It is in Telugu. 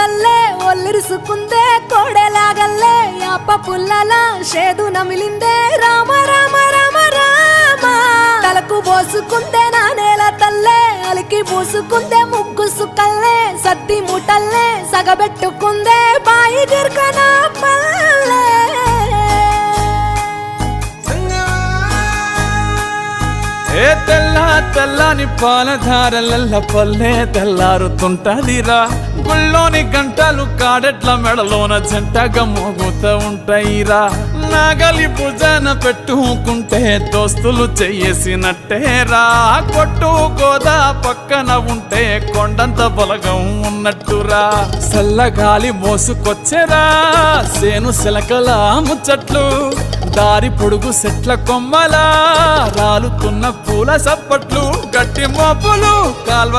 తల్లే ఒల్లిరుసుకుందే కోడెలాగల్లే యాప పుల్లల షేదు నమిలిందే రామ రామ రామ రామ తలకు పోసుకుందే నా నేల తల్లే అలికి పూసుకుందే ముగ్గు సుక్కల్లే సత్తి ముటల్లే సగబెట్టుకుందే బాయి గిర్కన పల్లె ఏ తెల్ల తెల్లని పాలధారలల్ల పల్లె తెల్లారుతుంటదిరా గుళ్ళోని గంటలు కాడెట్ల మెడలోన జంటగా మోగుతూ ఉంటాయిరా నాగలి భుజాన పెట్టుకుంటే దోస్తులు చెయ్యేసినట్టేరా కొట్టు గోదా పక్కన ఉంటే కొండంత బలగం ఉన్నట్టురా చల్లగాలి మోసుకొచ్చెరా సేను శిలకల ముచ్చట్లు దారి పొడుగు సెట్ల కొమ్మలా రాలుతున్న పూల సప్పట్లు గట్టి మోపులు కాల్వ